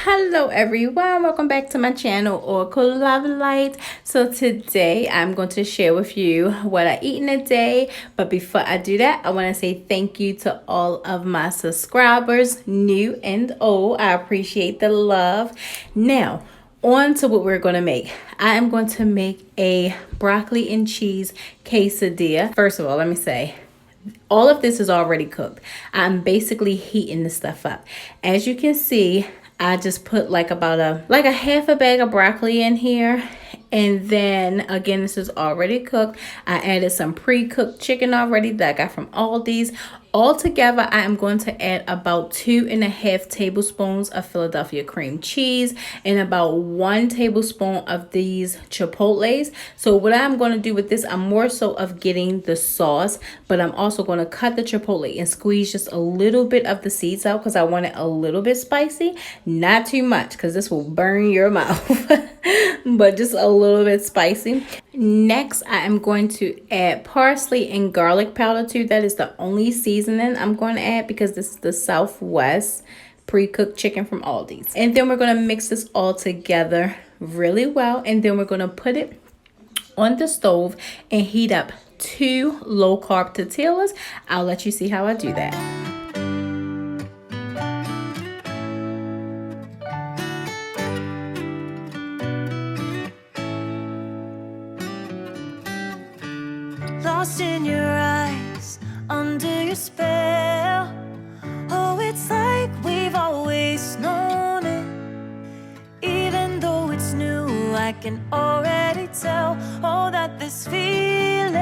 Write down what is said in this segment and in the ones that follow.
Hello everyone, welcome back to my channel, Oracle Love Light. So today I'm going to share with you what I eat in a day, but before I do that, I want to say thank you to all of my subscribers, new and old. I appreciate the love. Now on to what we're going to make. I am going to make a broccoli and cheese quesadilla. First of all, let me say all of this is already cooked. I'm basically heating this stuff up. As you can see, I just put like a half a bag of broccoli in here. And then again, this is already cooked. I added some pre-cooked chicken already that I got from Aldi's. Altogether, I am going to add about 2.5 tablespoons of Philadelphia cream cheese and about 1 tablespoon of these chipotles. So what I'm going to do with this, I'm more so of getting the sauce, but I'm also going to cut the chipotle and squeeze just a little bit of the seeds out because I want it a little bit spicy. Not too much because this will burn your mouth, but just a little bit spicy. Next, I am going to add parsley and garlic powder too. That is the only seasoning I'm going to add because this is the Southwest pre-cooked chicken from Aldi's. And then we're going to mix this all together really well. And then we're going to put it on the stove and heat up 2 low-carb tortillas. I'll let you see how I do that. Lost in your eyes, under your spell. Oh, it's like we've always known it. Even though it's new, I can already tell. Oh, that this feeling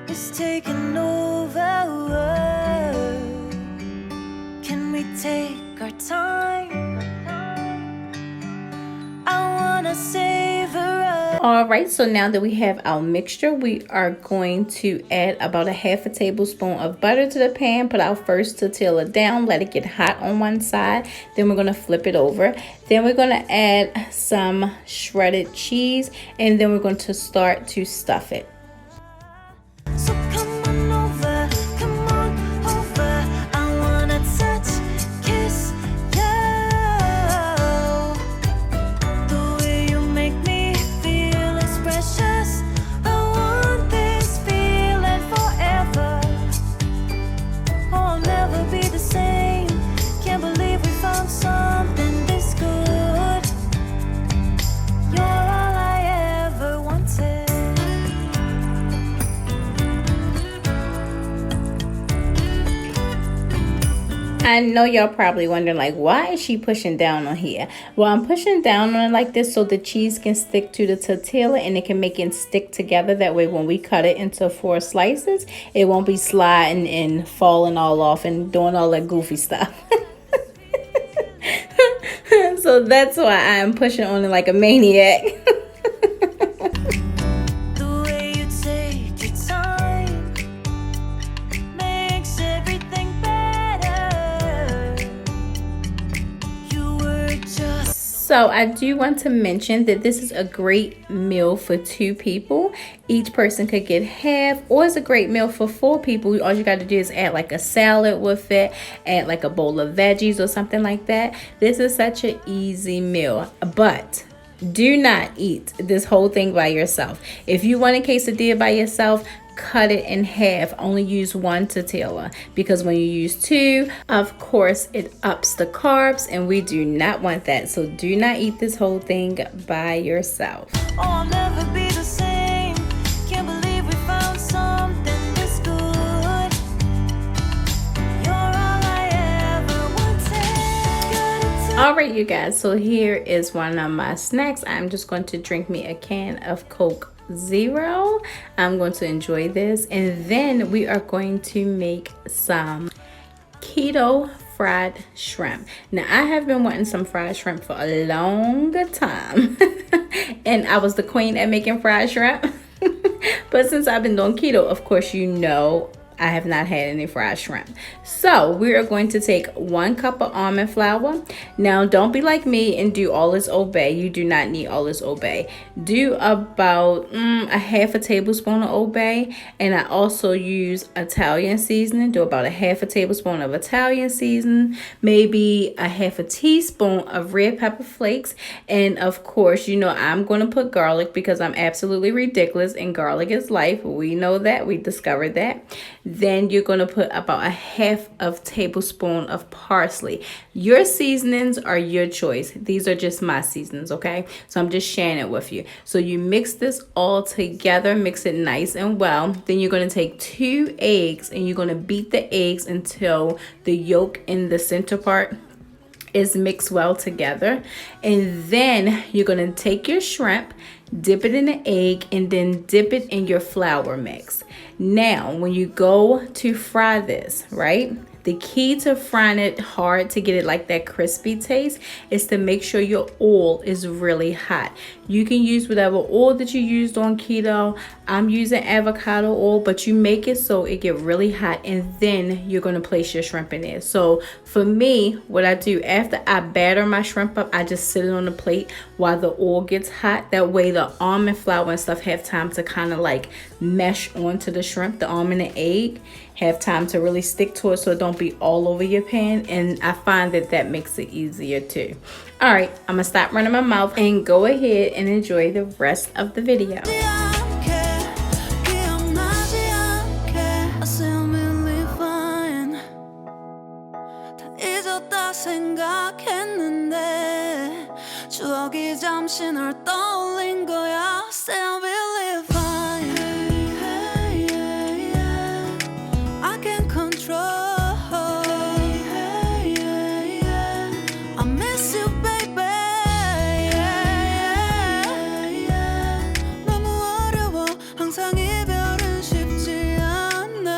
is taking over. Can we take our time? I wanna savor us. Alright, so now that we have our mixture, we are going to add about a half a tablespoon of butter to the pan. Put our first tortilla down, let it get hot on one side. Then we're going to flip it over. Then we're going to add some shredded cheese, and then we're going to start to stuff it. So come on over, I wanna touch, kiss you. The way you make me feel is precious. I want this feeling forever. Oh, I'll never be the same. Can't believe we found something this good. You're all I ever wanted. I know y'all probably wondering, like, why is she pushing down on here? Well, I'm pushing down on it like this so the cheese can stick to the tortilla and it can make it stick together. That way when we cut it into 4 slices, it won't be sliding and falling all off and doing all that goofy stuff. So that's why I'm pushing on it like a maniac. The way you take your time makes everything better. You were just So I do want to mention that this is a great meal for 2 people. Each person could get half, or it's a great meal for 4 people. All you got to do is add like a salad with it, add like a bowl of veggies or something like that. This is such an easy meal, but do not eat this whole thing by yourself. If you want a quesadilla by yourself, cut it in half. Only use 1 tortilla because when you use 2, of course it ups the carbs and we do not want that. So do not eat this whole thing by yourself. oh, I'll never be the same. Can't believe we found something this good. You're all I ever wanted. Alright you guys, so here is one of my snacks. I'm just going to drink me a can of Coke Zero. I'm going to enjoy this, and then we are going to make some keto fried shrimp. Now I have been wanting some fried shrimp for a long time and I was the queen at making fried shrimp. But since I've been doing keto, of course you know I have not had any fried shrimp. So we are going to take 1 cup of almond flour. Now don't be like me and do all this Obay. You do not need all this Obay. Do about a half a tablespoon of Obay, and I also use Italian seasoning. Do about a half a tablespoon of Italian seasoning, maybe a half a teaspoon of red pepper flakes, and of course, you know, I'm going to put garlic because I'm absolutely ridiculous and garlic is life. We know that. We discovered that. Then you're going to put about a half of tablespoon of parsley. Your seasonings are your choice. These are just my seasonings, okay? So I'm just sharing it with you. So you mix this all together, mix it nice and well. Then you're going to take 2 eggs and you're going to beat the eggs until the yolk in the center part is mixed well together. And then you're going to take your shrimp, dip it in the egg, and then dip it in your flour mix. Now, when you go to fry this, right? The key to frying it hard to get it like that crispy taste is to make sure your oil is really hot. You can use whatever oil that you used on keto. I'm using avocado oil, but you make it so it get really hot, and then you're going to place your shrimp in there. So for me, what I do after I batter my shrimp up, I just sit it on the plate while the oil gets hot. That way the almond flour and stuff have time to kind of like mesh onto the shrimp. The almond and egg have time to really stick to it so it don't be all over your pan, and I find that that makes it easier too. All right, I'm gonna stop running my mouth and go ahead and enjoy the rest of the video. 추억이 잠시 널 떠올린 거야. Still believe fine. I can't control. I miss you, baby. 너무 어려워. 항상 이별은 쉽지 않아.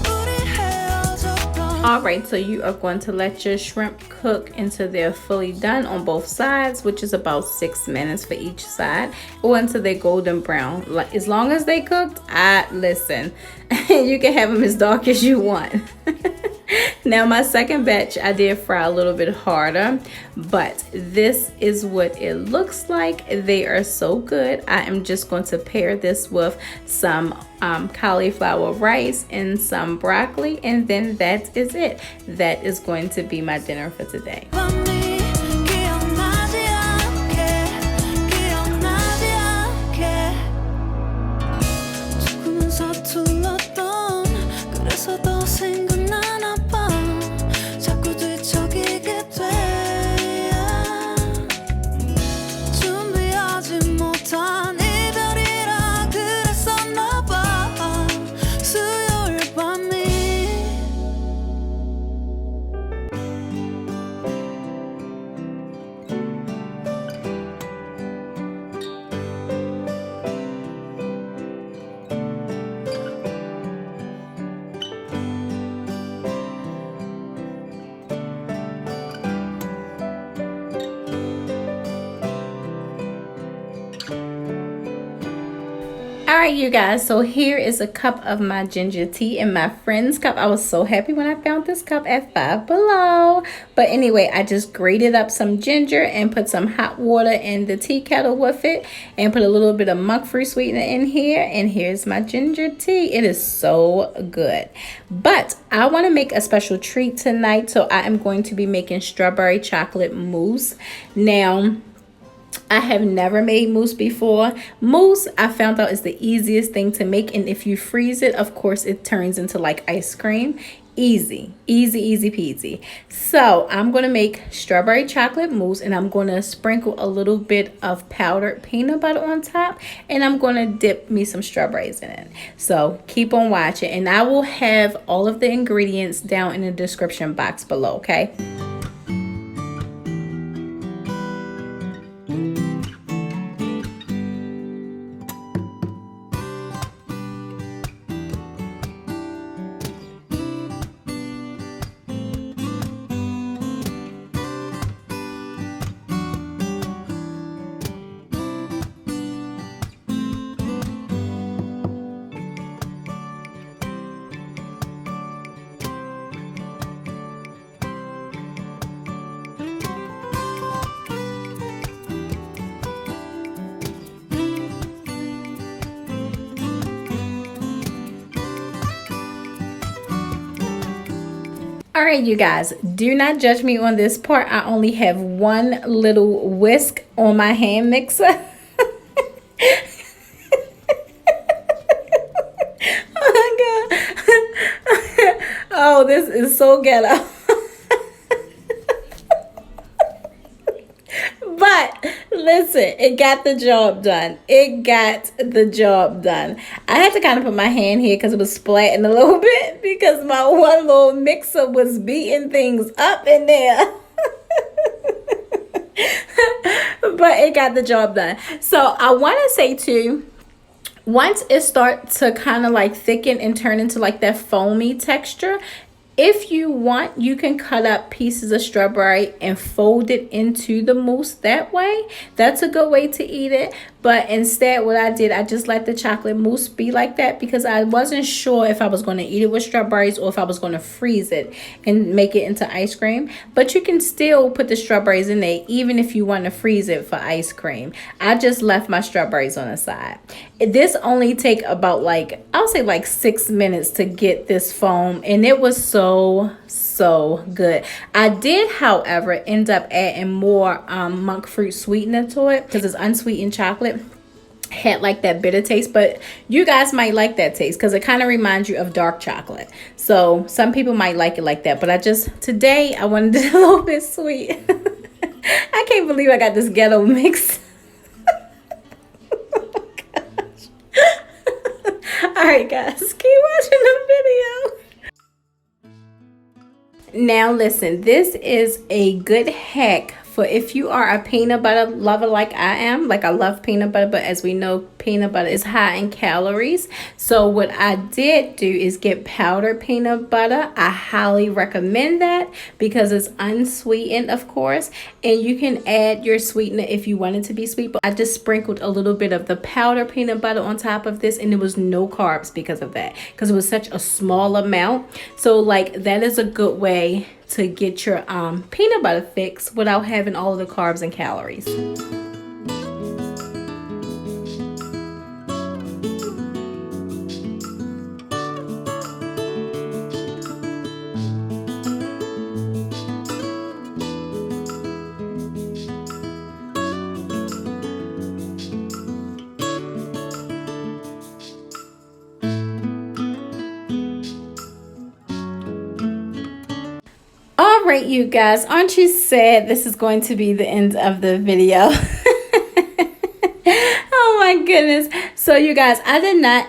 우리 헤어졌던. All right, so you are going to let your shrimp cook until they're fully done on both sides, which is about 6 minutes for each side, or until they're golden brown. Like, as long as they cooked, listen, you can have them as dark as you want. Now my second batch I did fry a little bit harder, but this is what it looks like. They are so good. I am just going to pair this with some cauliflower rice and some broccoli, and then that is it. That is going to be my dinner for today. All right, you guys, so here is a cup of my ginger tea in my friend's cup. I was so happy when I found this cup at Five Below. But anyway, I just grated up some ginger and put some hot water in the tea kettle with it, and put a little bit of monkfruit sweetener in here, and here's my ginger tea. It is so good. But I want to make a special treat tonight, so I am going to be making strawberry chocolate mousse. Now, I have never made mousse before. Mousse, I found out, is the easiest thing to make, and if you freeze it, of course, it turns into like ice cream. Easy, easy, easy peasy. So I'm going to make strawberry chocolate mousse, and I'm going to sprinkle a little bit of powdered peanut butter on top, and I'm going to dip me some strawberries in it. So keep on watching, and I will have all of the ingredients down in the description box below, okay? All right, you guys, do not judge me on this part. I only have one little whisk on my hand mixer. Oh my God. Oh, this is so ghetto. But listen, it got the job done. It got the job done. I had to kind of put my hand here because it was splatting a little bit because my one little mixer was beating things up in there. But it got the job done. So I want to say too, once it starts to kind of like thicken and turn into like that foamy texture, if you want, you can cut up pieces of strawberry and fold it into the mousse that way. That's a good way to eat it. But instead, what I did, I just let the chocolate mousse be like that because I wasn't sure if I was going to eat it with strawberries or if I was going to freeze it and make it into ice cream. But you can still put the strawberries in there even if you want to freeze it for ice cream. I just left my strawberries on the side. This only take about like, I'll say like 6 minutes to get this foam, and it was so good. I did, however, end up adding more monk fruit sweetener to it because it's unsweetened chocolate. Had like that bitter taste, but you guys might like that taste because it kind of reminds you of dark chocolate. So some people might like it like that, but today I wanted it a little bit sweet. I can't believe I got this ghetto mix. Alright guys, keep watching the video. Now listen, this is a good hack for if you are a peanut butter lover like I am. Like I love peanut butter, but as we know, peanut butter is high in calories. So what I did do is get powdered peanut butter. I highly recommend that because it's unsweetened, of course, and you can add your sweetener if you want it to be sweet. But I just sprinkled a little bit of the powdered peanut butter on top of this, and there was no carbs because of that, because it was such a small amount. So like that is a good way to get your peanut butter fix without having all of the carbs and calories. All right, you guys, aren't you sad this is going to be the end of the video? Oh my goodness. So you guys, I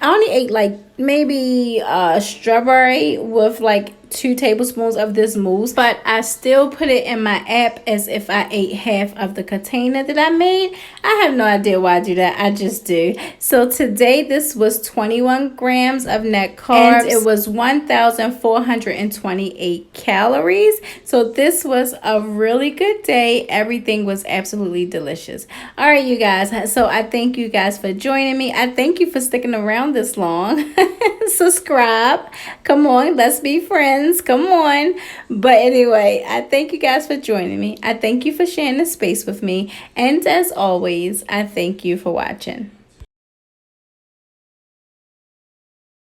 only ate like maybe strawberry with like 2 tablespoons of this mousse, but I still put it in my app as if I ate half of the container that I made. I have no idea why I do that. I just do. So today this was 21 grams of net carbs, and it was 1,428 calories. So this was a really good day. Everything was absolutely delicious. All right, you guys, so I thank you guys for joining me. I thank you for sticking around this long. Subscribe, come on, let's be friends, come on. But anyway, I thank you guys for joining me. I thank you for sharing the space with me, and as always, I thank you for watching.